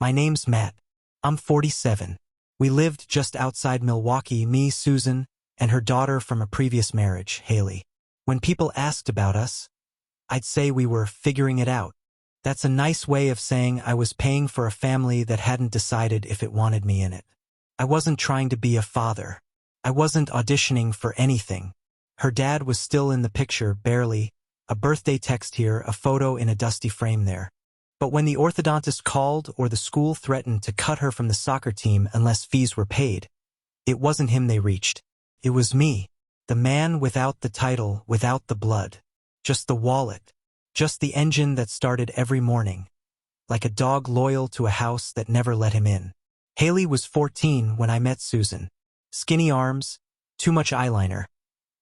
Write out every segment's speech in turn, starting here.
My name's Matt. I'm 47. We lived just outside Milwaukee, me, Susan, and her daughter from a previous marriage, Haley. When people asked about us, I'd say we were figuring it out. That's a nice way of saying I was paying for a family that hadn't decided if it wanted me in it. I wasn't trying to be a father. I wasn't auditioning for anything. Her dad was still in the picture, barely. A birthday text here, a photo in a dusty frame there. But when the orthodontist called or the school threatened to cut her from the soccer team unless fees were paid, it wasn't him they reached. It was me, the man without the title, without the blood. Just the wallet. Just the engine that started every morning. Like a dog loyal to a house that never let him in. Haley was 14 when I met Susan. Skinny arms, too much eyeliner.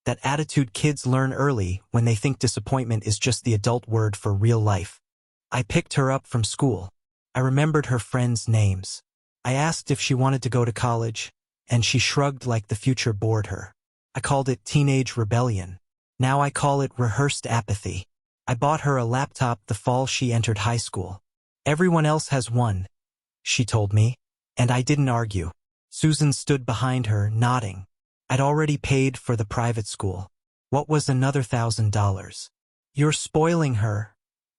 That attitude kids learn early when they think disappointment is just the adult word for real life. I picked her up from school. I remembered her friends' names. I asked if she wanted to go to college, and she shrugged like the future bored her. I called it teenage rebellion. Now I call it rehearsed apathy. I bought her a laptop the fall she entered high school. Everyone else has one, she told me, and I didn't argue. Susan stood behind her, nodding. I'd already paid for the private school. What was another $1,000? You're spoiling her,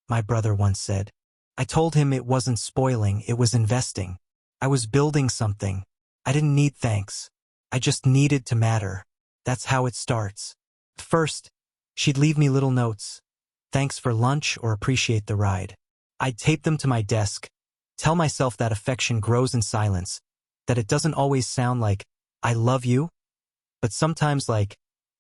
my brother once said. I told him it wasn't spoiling, it was investing. I was building something. I didn't need thanks. I just needed to matter. That's how it starts. First, she'd leave me little notes. Thanks for lunch or appreciate the ride. I'd tape them to my desk, tell myself that affection grows in silence, that it doesn't always sound like, I love you, but sometimes like,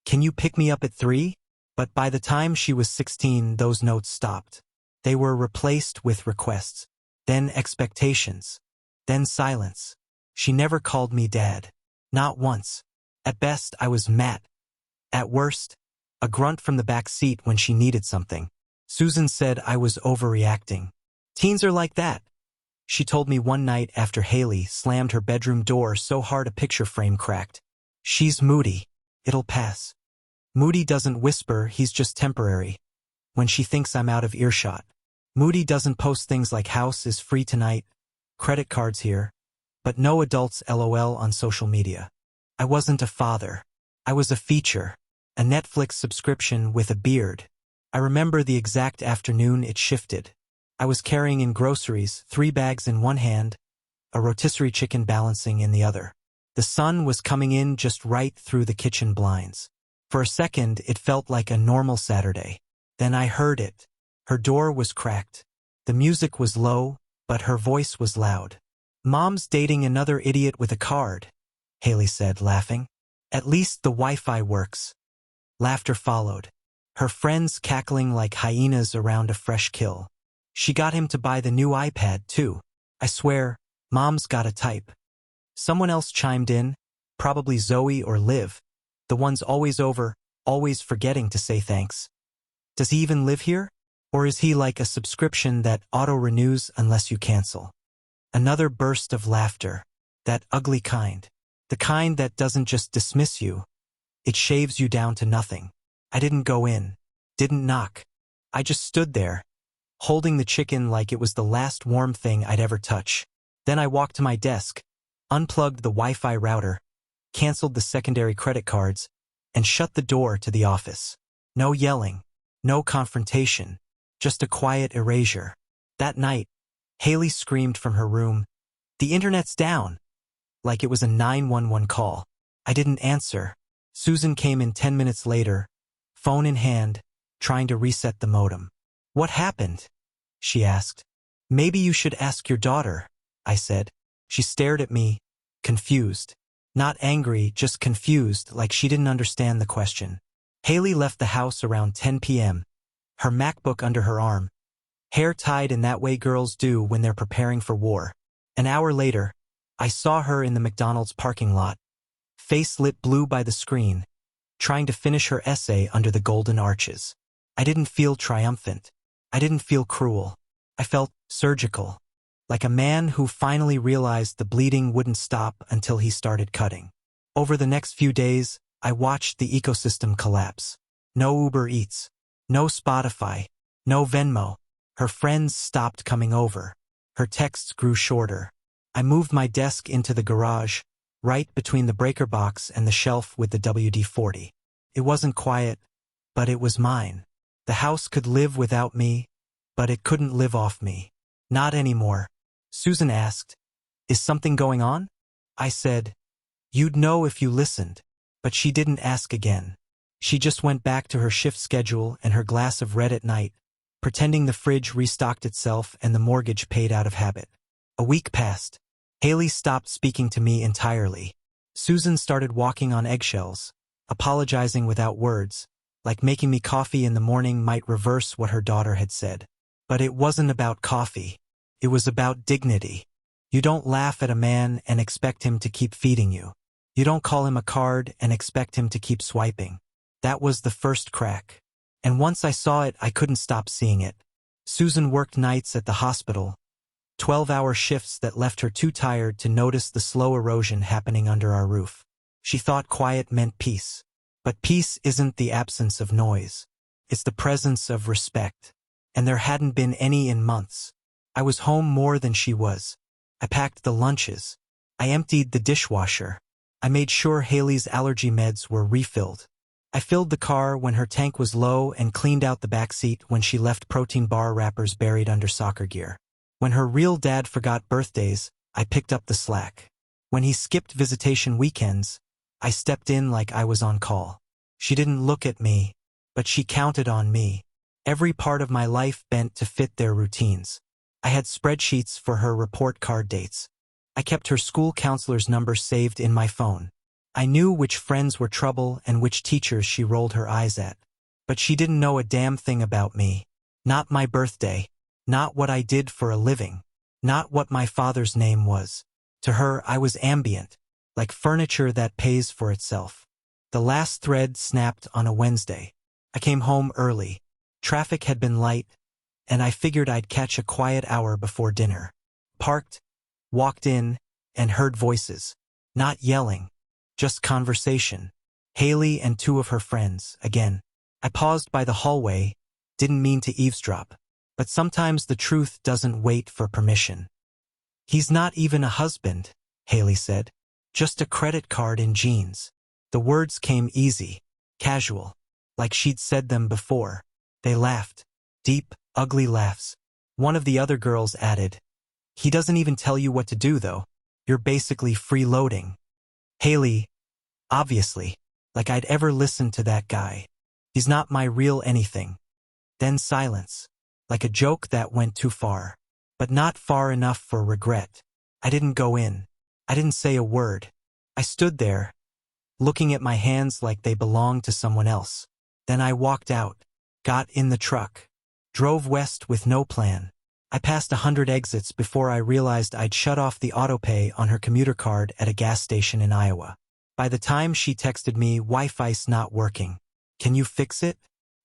can you pick me up at 3? But by the time she was 16, those notes stopped. They were replaced with requests, then expectations, then silence. She never called me Dad. Not once. At best, I was Matt. At worst, a grunt from the back seat when she needed something. Susan said I was overreacting. Teens are like that. She told me one night after Haley slammed her bedroom door so hard a picture frame cracked. She's moody. It'll pass. Moody doesn't whisper, he's just temporary. When she thinks I'm out of earshot. Moody doesn't post things like house is free tonight, credit cards here, but no adults LOL on social media. I wasn't a father. I was a feature. A Netflix subscription with a beard. I remember the exact afternoon it shifted. I was carrying in groceries, 3 bags in one hand, a rotisserie chicken balancing in the other. The sun was coming in just right through the kitchen blinds. For a second, it felt like a normal Saturday. Then I heard it. Her door was cracked. The music was low, but her voice was loud. Mom's dating another idiot with a card, Haley said, laughing. At least the Wi-Fi works. Laughter followed. Her friends cackling like hyenas around a fresh kill. She got him to buy the new iPad, too. I swear, Mom's got a type. Someone else chimed in, probably Zoe or Liv, the ones always over, always forgetting to say thanks. Does he even live here? Or is he like a subscription that auto-renews unless you cancel? Another burst of laughter. That ugly kind. The kind that doesn't just dismiss you. It shaves you down to nothing. I didn't go in. Didn't knock. I just stood there, holding the chicken like it was the last warm thing I'd ever touch. Then I walked to my desk, unplugged the Wi-Fi router, canceled the secondary credit cards, and shut the door to the office. No yelling. No confrontation. Just a quiet erasure. That night, Haley screamed from her room, "The internet's down!" Like it was a 911 call. I didn't answer. Susan came in 10 minutes later, phone in hand, trying to reset the modem. "What happened?" she asked. "Maybe you should ask your daughter," I said. She stared at me, confused. Not angry, just confused, like she didn't understand the question. Haley left the house around 10 p.m., her MacBook under her arm, hair tied in that way girls do when they're preparing for war. An hour later, I saw her in the McDonald's parking lot, face lit blue by the screen, trying to finish her essay under the golden arches. I didn't feel triumphant. I didn't feel cruel. I felt surgical, like a man who finally realized the bleeding wouldn't stop until he started cutting. Over the next few days, I watched the ecosystem collapse. No Uber Eats, no Spotify, no Venmo. Her friends stopped coming over. Her texts grew shorter. I moved my desk into the garage, right between the breaker box and the shelf with the WD-40. It wasn't quiet, but it was mine. The house could live without me, but it couldn't live off me. Not anymore. Susan asked, "Is something going on?" I said, "You'd know if you listened." But she didn't ask again. She just went back to her shift schedule and her glass of red at night, pretending the fridge restocked itself and the mortgage paid out of habit. A week passed. Haley stopped speaking to me entirely. Susan started walking on eggshells, apologizing without words, like making me coffee in the morning might reverse what her daughter had said. But it wasn't about coffee. It was about dignity. You don't laugh at a man and expect him to keep feeding you. You don't call him a card and expect him to keep swiping. That was the first crack. And once I saw it, I couldn't stop seeing it. Susan worked nights at the hospital, 12-hour shifts that left her too tired to notice the slow erosion happening under our roof. She thought quiet meant peace. But peace isn't the absence of noise. It's the presence of respect. And there hadn't been any in months. I was home more than she was. I packed the lunches. I emptied the dishwasher. I made sure Haley's allergy meds were refilled. I filled the car when her tank was low and cleaned out the backseat when she left protein bar wrappers buried under soccer gear. When her real dad forgot birthdays, I picked up the slack. When he skipped visitation weekends, I stepped in like I was on call. She didn't look at me, but she counted on me. Every part of my life bent to fit their routines. I had spreadsheets for her report card dates. I kept her school counselor's number saved in my phone. I knew which friends were trouble and which teachers she rolled her eyes at. But she didn't know a damn thing about me. Not my birthday. Not what I did for a living. Not what my father's name was. To her, I was ambient, like furniture that pays for itself. The last thread snapped on a Wednesday. I came home early. Traffic had been light, and I figured I'd catch a quiet hour before dinner. Parked, walked in, and heard voices. Not yelling, just conversation. Haley and two of her friends, again. I paused by the hallway, didn't mean to eavesdrop. But sometimes the truth doesn't wait for permission. "He's not even a husband," Haley said. "Just a credit card in jeans." The words came easy, casual, like she'd said them before. They laughed. Deep, ugly laughs. One of the other girls added, "He doesn't even tell you what to do, though. You're basically freeloading." Haley, obviously, like I'd ever listened to that guy. "He's not my real anything." Then silence, like a joke that went too far, but not far enough for regret. I didn't go in. I didn't say a word. I stood there, looking at my hands like they belonged to someone else. Then I walked out, got in the truck, drove west with no plan. I passed 100 exits before I realized I'd shut off the autopay on her commuter card at a gas station in Iowa. By the time she texted me, "Wi-Fi's not working. Can you fix it?"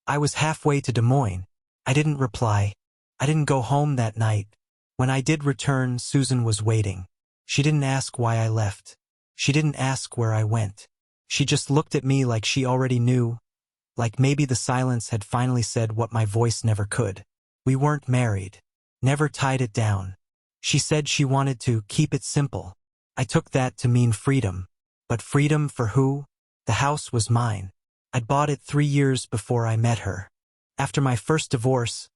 I was halfway to Des Moines. I didn't reply. I didn't go home that night. When I did return, Susan was waiting. She didn't ask why I left. She didn't ask where I went. She just looked at me like she already knew, like maybe the silence had finally said what my voice never could. We weren't married. Never tied it down. She said she wanted to keep it simple. I took that to mean freedom. But freedom for who? The house was mine. I'd bought it 3 years before I met her. After my first divorce,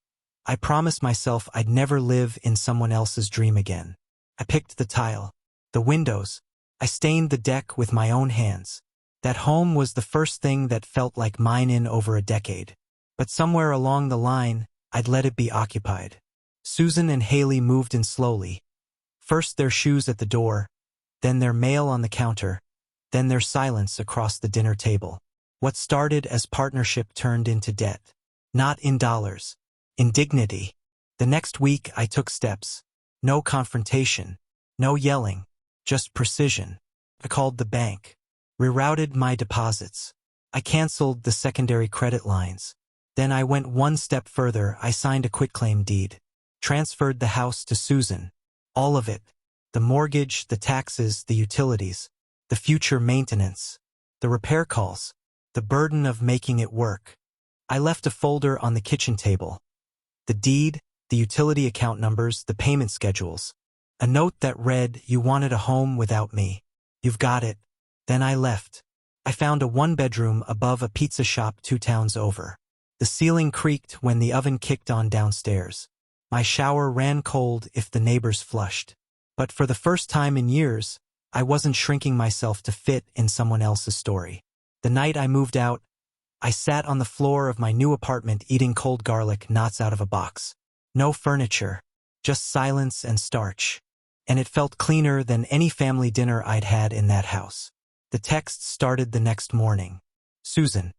I promised myself I'd never live in someone else's dream again. I picked the tile, the windows. I stained the deck with my own hands. That home was the first thing that felt like mine in over a decade. But somewhere along the line, I'd let it be occupied. Susan and Haley moved in slowly. First their shoes at the door, then their mail on the counter, then their silence across the dinner table. What started as partnership turned into debt. Not in dollars, in dignity. The next week I took steps. No confrontation, no yelling, just precision. I called the bank, rerouted my deposits. I canceled the secondary credit lines. Then I went one step further. I signed a quitclaim deed. Transferred the house to Susan. All of it. The mortgage, the taxes, the utilities, the future maintenance, the repair calls, the burden of making it work. I left a folder on the kitchen table. The deed, the utility account numbers, the payment schedules. A note that read, "You wanted a home without me. You've got it." Then I left. I found a one-bedroom above a pizza shop 2 towns over. The ceiling creaked when the oven kicked on downstairs. My shower ran cold if the neighbors flushed. But for the first time in years, I wasn't shrinking myself to fit in someone else's story. The night I moved out, I sat on the floor of my new apartment eating cold garlic knots out of a box. No furniture, just silence and starch. And it felt cleaner than any family dinner I'd had in that house. The text started the next morning. "Susan,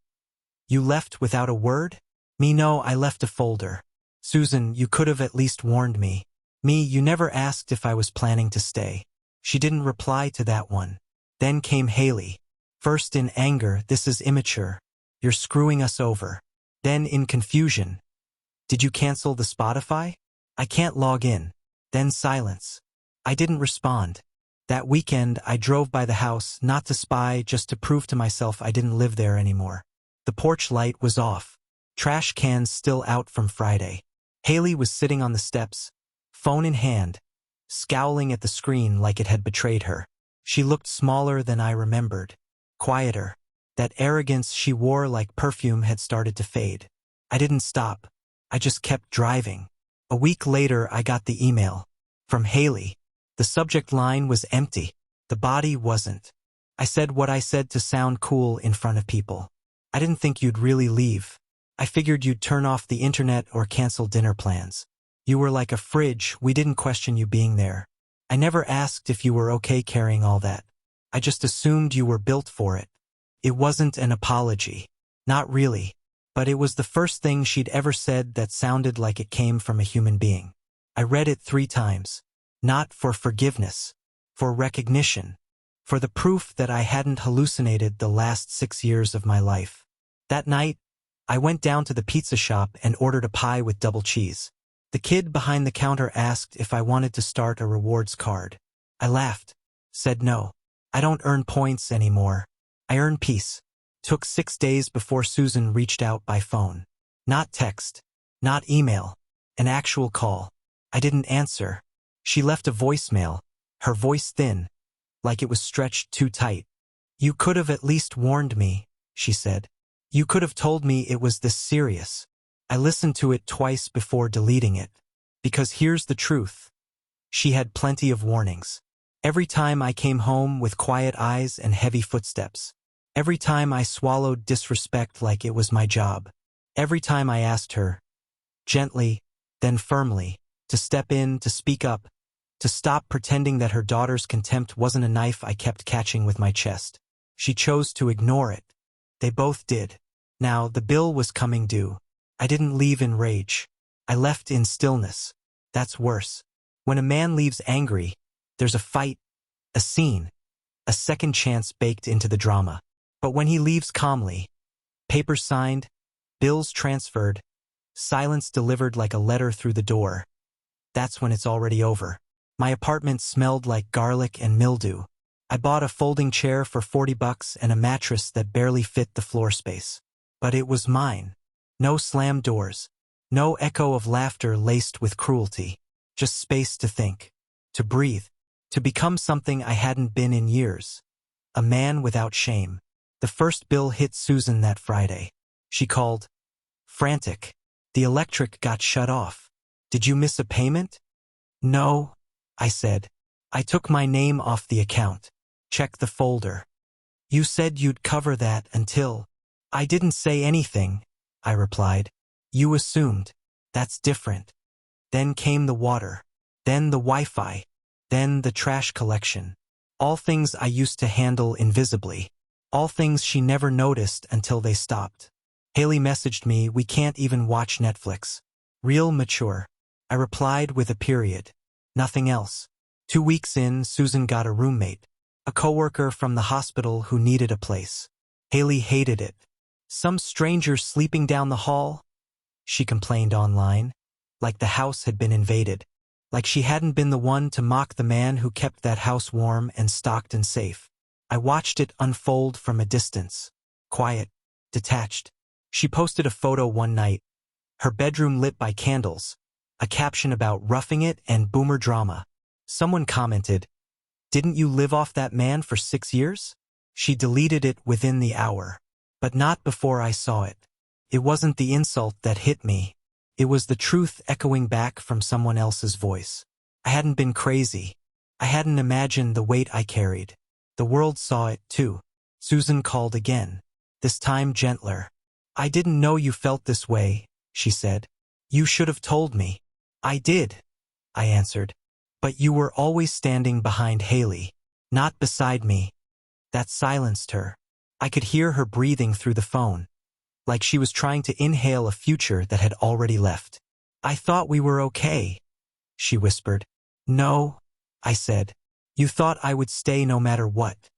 you left without a word?" Me, "No, I left a folder." "Susan, you could have at least warned me." Me, "You never asked if I was planning to stay." She didn't reply to that one. Then came Haley. First in anger, "This is immature. You're screwing us over." Then in confusion, "Did you cancel the Spotify? I can't log in." Then silence. I didn't respond. That weekend, I drove by the house, not to spy, just to prove to myself I didn't live there anymore. The porch light was off. Trash cans still out from Friday. Haley was sitting on the steps, phone in hand, scowling at the screen like it had betrayed her. She looked smaller than I remembered. Quieter. That arrogance she wore like perfume had started to fade. I didn't stop. I just kept driving. A week later, I got the email. From Haley. The subject line was empty. The body wasn't. I said what I said to sound cool in front of people. "I didn't think you'd really leave. I figured you'd turn off the internet or cancel dinner plans. You were like a fridge, we didn't question you being there. I never asked if you were okay carrying all that. I just assumed you were built for it." It wasn't an apology. Not really. But it was the first thing she'd ever said that sounded like it came from a human being. I read it 3 times. Not for forgiveness. For recognition. For the proof that I hadn't hallucinated the last 6 years of my life. That night, I went down to the pizza shop and ordered a pie with double cheese. The kid behind the counter asked if I wanted to start a rewards card. I laughed. Said no. I don't earn points anymore. I earn peace. Took 6 days before Susan reached out by phone. Not text. Not email. An actual call. I didn't answer. She left a voicemail, her voice thin, like it was stretched too tight. "You could have at least warned me," she said. "You could have told me it was this serious." I listened to it twice before deleting it. Because here's the truth. She had plenty of warnings. Every time I came home with quiet eyes and heavy footsteps. Every time I swallowed disrespect like it was my job. Every time I asked her, gently, then firmly, to step in, to speak up, to stop pretending that her daughter's contempt wasn't a knife I kept catching with my chest. She chose to ignore it. They both did. Now, the bill was coming due. I didn't leave in rage. I left in stillness. That's worse. When a man leaves angry, there's a fight, a scene, a second chance baked into the drama. But when he leaves calmly, papers signed, bills transferred, silence delivered like a letter through the door, that's when it's already over. My apartment smelled like garlic and mildew. I bought a folding chair for $40 and a mattress that barely fit the floor space. But it was mine. No slammed doors. No echo of laughter laced with cruelty. Just space to think. To breathe. To become something I hadn't been in years. A man without shame. The first bill hit Susan that Friday. She called. Frantic. The electric got shut off. "Did you miss a payment?" "No," I said. "I took my name off the account. Check the folder." "You said you'd cover that until—" "I didn't say anything," I replied. "You assumed. That's different." Then came the water. Then the Wi-Fi. Then the trash collection. All things I used to handle invisibly. All things she never noticed until they stopped. Haley messaged me, "We can't even watch Netflix." Real mature. I replied with a period. Nothing else. 2 weeks in, Susan got a roommate. A coworker from the hospital who needed a place. Haley hated it. "Some stranger sleeping down the hall?" she complained online. Like the house had been invaded. Like she hadn't been the one to mock the man who kept that house warm and stocked and safe. I watched it unfold from a distance. Quiet. Detached. She posted a photo one night. Her bedroom lit by candles. a caption about roughing it and boomer drama. Someone commented, "Didn't you live off that man for 6 years?" She deleted it within the hour. But not before I saw it. It wasn't the insult that hit me. It was the truth echoing back from someone else's voice. I hadn't been crazy. I hadn't imagined the weight I carried. The world saw it too. Susan called again, this time gentler. "I didn't know you felt this way," she said. "You should have told me." "I did," I answered. "But you were always standing behind Haley, not beside me." That silenced her. I could hear her breathing through the phone, like she was trying to inhale a future that had already left. "I thought we were okay," she whispered. "No," I said. "You thought I would stay no matter what."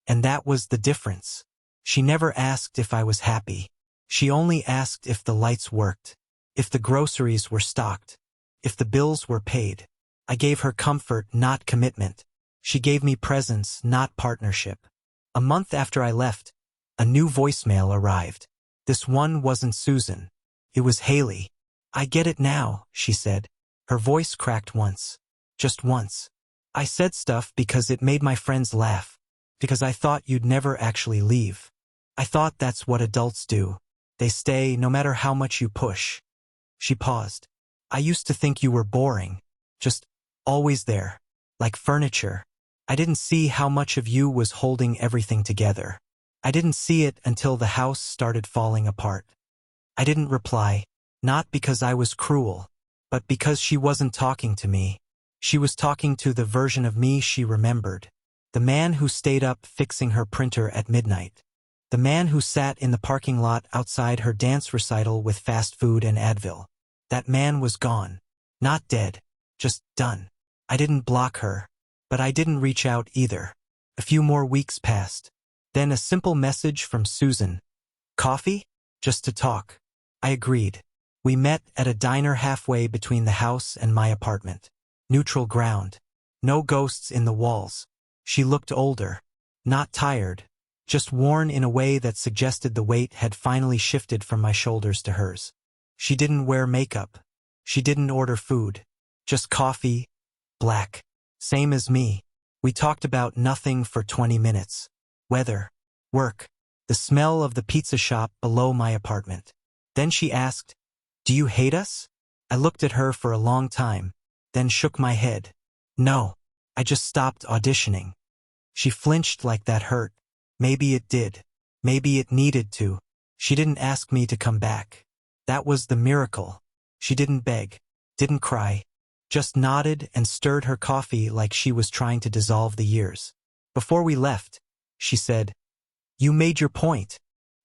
And that was the difference. She never asked if I was happy. She only asked if the lights worked, if the groceries were stocked, if the bills were paid. I gave her comfort, not commitment. She gave me presence, not partnership. A month after I left, a new voicemail arrived. This one wasn't Susan. It was Haley. "I get it now," she said. Her voice cracked once. Just once. "I said stuff because it made my friends laugh. Because I thought you'd never actually leave. I thought that's what adults do. They stay no matter how much you push." She paused. "I used to think you were boring. Just always there. Like furniture. I didn't see how much of you was holding everything together. I didn't see it until the house started falling apart." I didn't reply, not because I was cruel, but because she wasn't talking to me. She was talking to the version of me she remembered. The man who stayed up fixing her printer at midnight. The man who sat in the parking lot outside her dance recital with fast food and Advil. That man was gone. Not dead. Just done. I didn't block her. But I didn't reach out either. A few more weeks passed. Then a simple message from Susan. "Coffee? Just to talk." I agreed. We met at a diner halfway between the house and my apartment. Neutral ground. No ghosts in the walls. She looked older. Not tired. Just worn in a way that suggested the weight had finally shifted from my shoulders to hers. She didn't wear makeup. She didn't order food. Just coffee. Black. Same as me. We talked about nothing for 20 minutes. Weather. Work. The smell of the pizza shop below my apartment. Then she asked, "Do you hate us?" I looked at her for a long time, then shook my head. "No. I just stopped auditioning." She flinched like that hurt. Maybe it did. Maybe it needed to. She didn't ask me to come back. That was the miracle. She didn't beg. Didn't cry. Just nodded and stirred her coffee like she was trying to dissolve the years. Before we left, she said, "You made your point."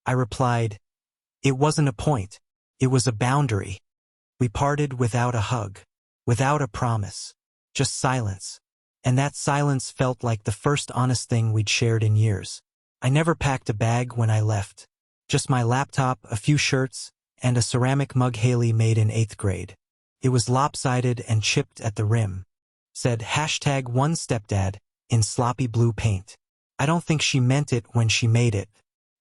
I replied, "It wasn't a point. It was a boundary." We parted without a hug, without a promise, just silence. And that silence felt like the first honest thing we'd shared in years. I never packed a bag when I left. Just my laptop, a few shirts, and a ceramic mug Haley made in 8th grade. It was lopsided and chipped at the rim. Said #OneStepdad in sloppy blue paint. I don't think she meant it when she made it,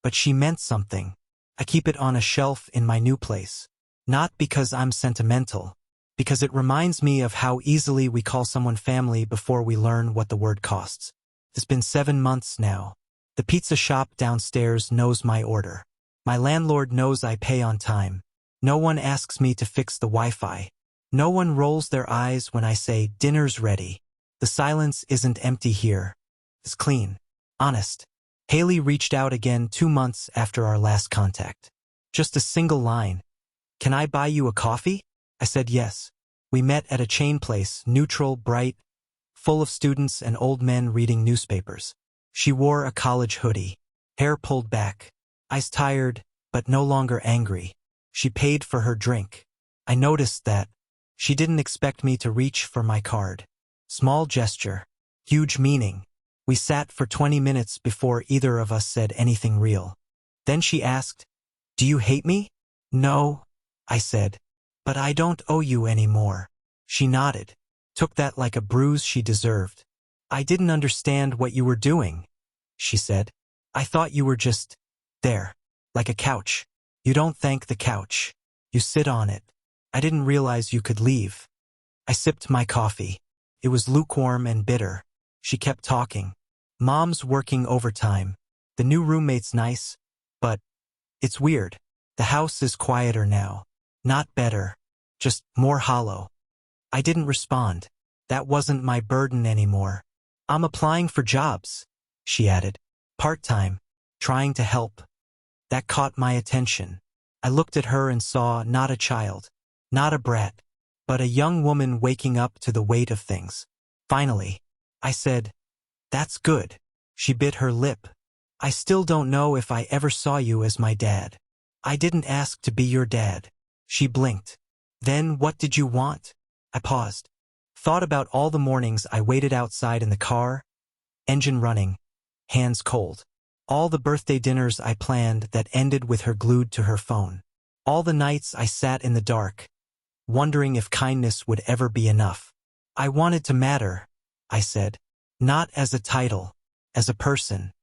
but she meant something. I keep it on a shelf in my new place. Not because I'm sentimental, because it reminds me of how easily we call someone family before we learn what the word costs. It's been 7 months now. The pizza shop downstairs knows my order. My landlord knows I pay on time. No one asks me to fix the Wi-Fi. No one rolls their eyes when I say dinner's ready. The silence isn't empty here. It's clean. Honest. Haley reached out again 2 months after our last contact. Just a single line. "Can I buy you a coffee?" I said yes. We met at a chain place, neutral, bright, full of students and old men reading newspapers. She wore a college hoodie. Hair pulled back. Eyes tired, but no longer angry. She paid for her drink. I noticed that. She didn't expect me to reach for my card. Small gesture. Huge meaning. We sat for 20 minutes before either of us said anything real. Then she asked, "Do you hate me?" "No," I said. "But I don't owe you any more." She nodded. Took that like a bruise she deserved. "I didn't understand what you were doing," she said. "I thought you were just there, like a couch. You don't thank the couch. You sit on it." I didn't realize you could leave. I sipped my coffee. It was lukewarm and bitter. She kept talking. Mom's working overtime. The new roommate's nice, but it's weird. The house is quieter now. Not better. Just more hollow. I didn't respond. That wasn't my burden anymore. I'm applying for jobs, she added. Part-time. Trying to help. That caught my attention. I looked at her and saw not a child, not a brat, but a young woman waking up to the weight of things. Finally, I said, "That's good." She bit her lip. "I still don't know if I ever saw you as my dad. I didn't ask to be your dad." She blinked. "Then what did you want?" I paused. Thought about all the mornings I waited outside in the car, engine running, hands cold. All the birthday dinners I planned that ended with her glued to her phone. All the nights I sat in the dark, wondering if kindness would ever be enough. "I wanted to matter," I said. "Not as a title, as a person."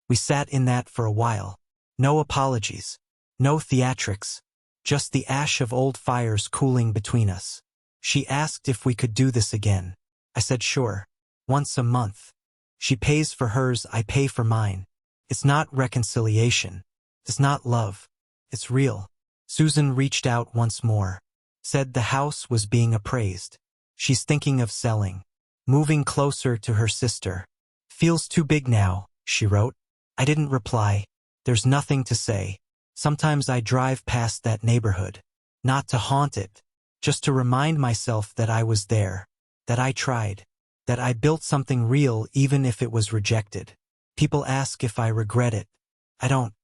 We sat in that for a while. No apologies. No theatrics. Just the ash of old fires cooling between us. She asked if we could do this again. I said sure. Once a month. She pays for hers, I pay for mine. It's not reconciliation. It's not love. It's real. Susan reached out once more. Said the house was being appraised. She's thinking of selling. Moving closer to her sister. Feels too big now, she wrote. I didn't reply. There's nothing to say. Sometimes I drive past that neighborhood. Not to haunt it. Just to remind myself that I was there. That I tried. That I built something real even if it was rejected. People ask if I regret it. I don't.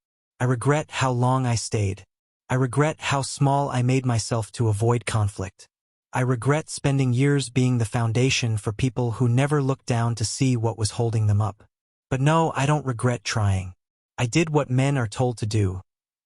I regret how long I stayed. I regret how small I made myself to avoid conflict. I regret spending years being the foundation for people who never looked down to see what was holding them up. But no, I don't regret trying. I did what men are told to do.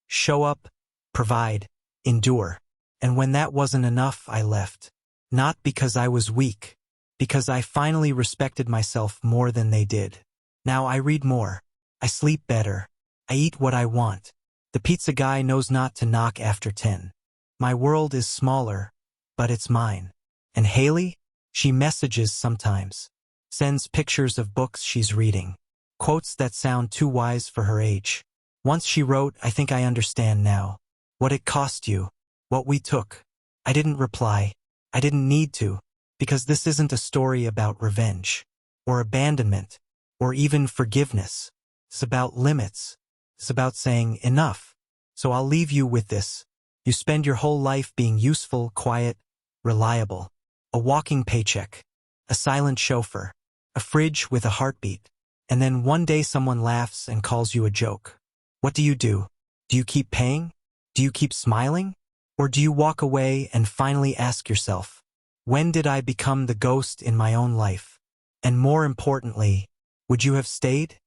Show up, provide, endure. And when that wasn't enough, I left. Not because I was weak. Because I finally respected myself more than they did. Now I read more. I sleep better. I eat what I want. The pizza guy knows not to knock after 10. My world is smaller, but it's mine. And Haley? She messages sometimes. Sends pictures of books she's reading. Quotes that sound too wise for her age. Once she wrote, I think I understand now. What it cost you. What we took. I didn't reply. I didn't need to. Because this isn't a story about revenge. Or abandonment. Or even forgiveness. It's about limits. It's about saying enough. So I'll leave you with this. You spend your whole life being useful, quiet, reliable. A walking paycheck. A silent chauffeur. A fridge with a heartbeat. And then one day someone laughs and calls you a joke. What do? Do you keep paying? Do you keep smiling? Or do you walk away and finally ask yourself, when did I become the ghost in my own life? And more importantly, would you have stayed?